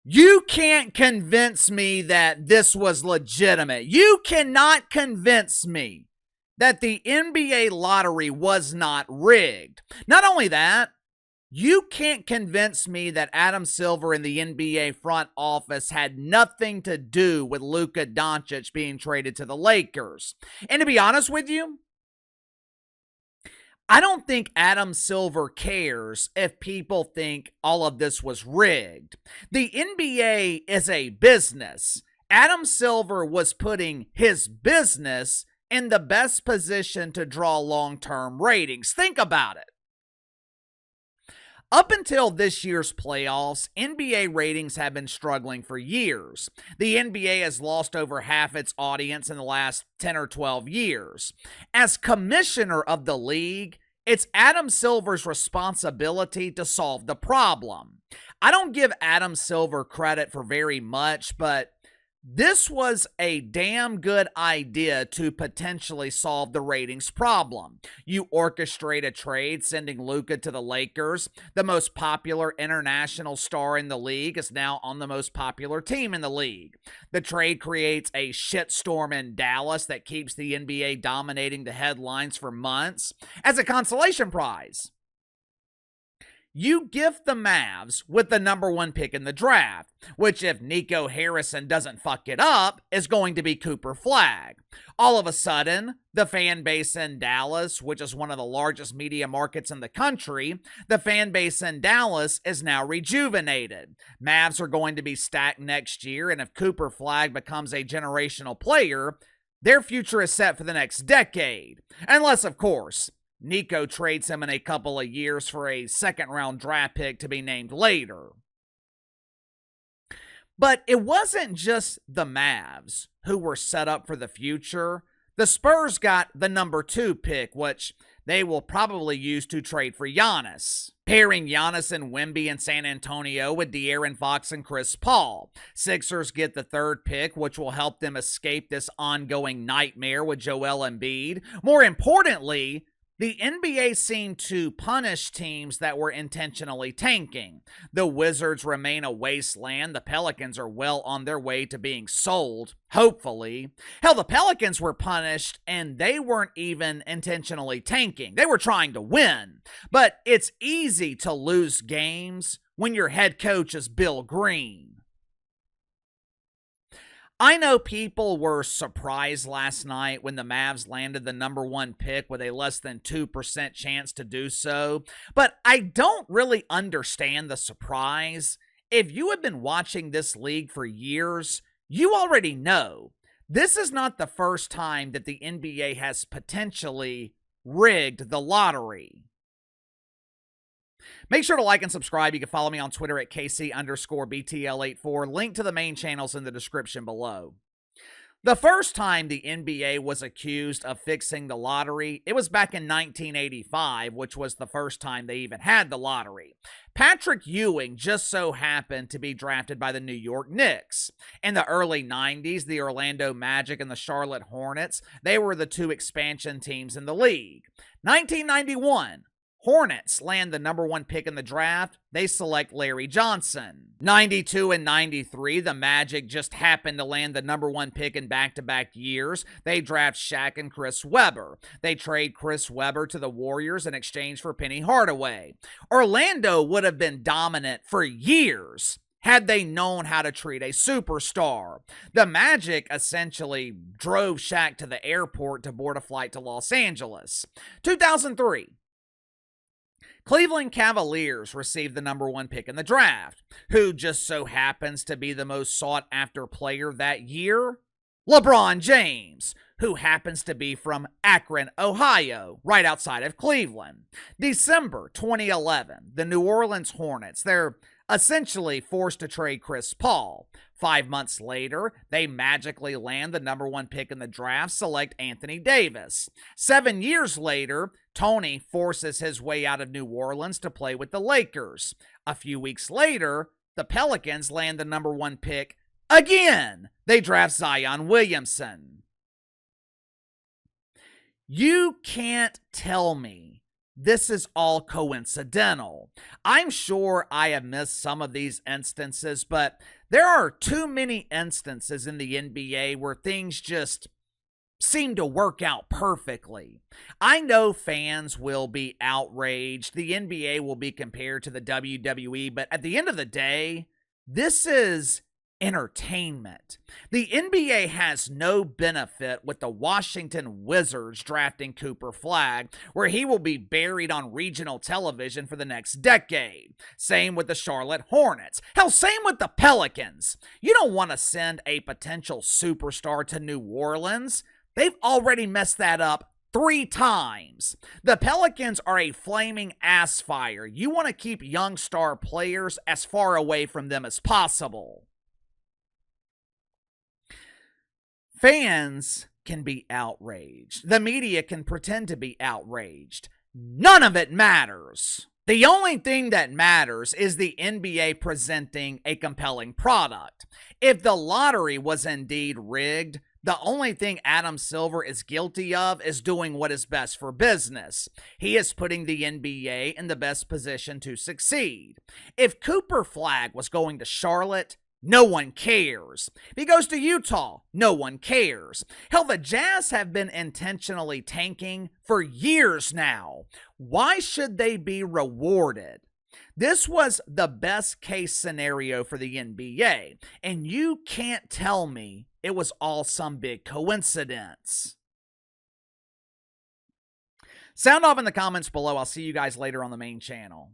You can't convince me that this was legitimate. You cannot convince me that the NBA lottery was not rigged. Not only that, you can't convince me that Adam Silver and the NBA front office had nothing to do with Luka Doncic being traded to the Lakers. And to be honest with you, I don't think Adam Silver cares if people think all of this was rigged. The NBA is a business. Adam Silver was putting his business in the best position to draw long-term ratings. Think about it. Up until this year's playoffs, NBA ratings have been struggling for years. The NBA has lost over half its audience in the last 10 or 12 years. As commissioner of the league, it's Adam Silver's responsibility to solve the problem. I don't give Adam Silver credit for very much, but this was a damn good idea to potentially solve the ratings problem. You orchestrate a trade sending Luka to the Lakers. The most popular international star in the league is now on the most popular team in the league. The trade creates a shitstorm in Dallas that keeps the NBA dominating the headlines for months. As a consolation prize, you gift the Mavs with the number 1 pick in the draft, which, if Nico Harrison doesn't fuck it up, is going to be Cooper Flagg. All of a sudden, the fan base in Dallas, which is one of the largest media markets in the country, the fan base in Dallas is now rejuvenated. Mavs are going to be stacked next year, and if Cooper Flagg becomes a generational player, their future is set for the next decade. Unless, of course, Nico trades him in a couple of years for a second-round draft pick to be named later. But it wasn't just the Mavs who were set up for the future. The Spurs got the number 2 pick, which they will probably use to trade for Giannis, pairing Giannis and Wemby in San Antonio with De'Aaron Fox and Chris Paul. Sixers get the 3rd pick, which will help them escape this ongoing nightmare with Joel Embiid. More importantly, the NBA seemed to punish teams that were intentionally tanking. The Wizards remain a wasteland. The Pelicans are well on their way to being sold, hopefully. Hell, the Pelicans were punished and they weren't even intentionally tanking. They were trying to win. But it's easy to lose games when your head coach is Bill Green. I know people were surprised last night when the Mavs landed the number 1 pick with a less than 2% chance to do so, but I don't really understand the surprise. If you have been watching this league for years, you already know this is not the first time that the NBA has potentially rigged the lottery. Make sure to like and subscribe. You can follow me on Twitter at KC_BTL84. Link to the main channels in the description below. The first time the NBA was accused of fixing the lottery, it was back in 1985, which was the first time they even had the lottery. Patrick Ewing just so happened to be drafted by the New York Knicks. In the early 90s, the Orlando Magic and the Charlotte Hornets, they were the 2 expansion teams in the league. 1991. Hornets land the number 1 pick in the draft. They select Larry Johnson. 92 and 93, the Magic just happened to land the number 1 pick in back-to-back years. They draft Shaq and Chris Webber. They trade Chris Webber to the Warriors in exchange for Penny Hardaway. Orlando would have been dominant for years had they known how to treat a superstar. The Magic essentially drove Shaq to the airport to board a flight to Los Angeles. 2003. Cleveland Cavaliers received the number 1 pick in the draft. Who just so happens to be the most sought-after player that year? LeBron James, who happens to be from Akron, Ohio, right outside of Cleveland. December 2011, the New Orleans Hornets, they're essentially forced to trade Chris Paul. 5 months later, they magically land the number 1 pick in the draft, select Anthony Davis. 7 years later, Tony forces his way out of New Orleans to play with the Lakers. A few weeks later, the Pelicans land the number 1 pick again. They draft Zion Williamson. You can't tell me this is all coincidental. I'm sure I have missed some of these instances, but there are too many instances in the NBA where things just seem to work out perfectly. I know fans will be outraged. The NBA will be compared to the WWE, but at the end of the day, this is entertainment. The NBA has no benefit with the Washington Wizards drafting Cooper Flagg, where he will be buried on regional television for the next decade. Same with the Charlotte Hornets. Hell, same with the Pelicans. You don't want to send a potential superstar to New Orleans. They've already messed that up 3 times. The Pelicans are a flaming ass fire. You want to keep young star players as far away from them as possible. Fans can be outraged. The media can pretend to be outraged. None of it matters. The only thing that matters is the NBA presenting a compelling product. If the lottery was indeed rigged, the only thing Adam Silver is guilty of is doing what is best for business. He is putting the NBA in the best position to succeed. If Cooper Flagg was going to Charlotte, no one cares. If he goes to Utah, no one cares. Hell, the Jazz have been intentionally tanking for years now. Why should they be rewarded? This was the best case scenario for the NBA, and you can't tell me it was all some big coincidence. Sound off in the comments below. I'll see you guys later on the main channel.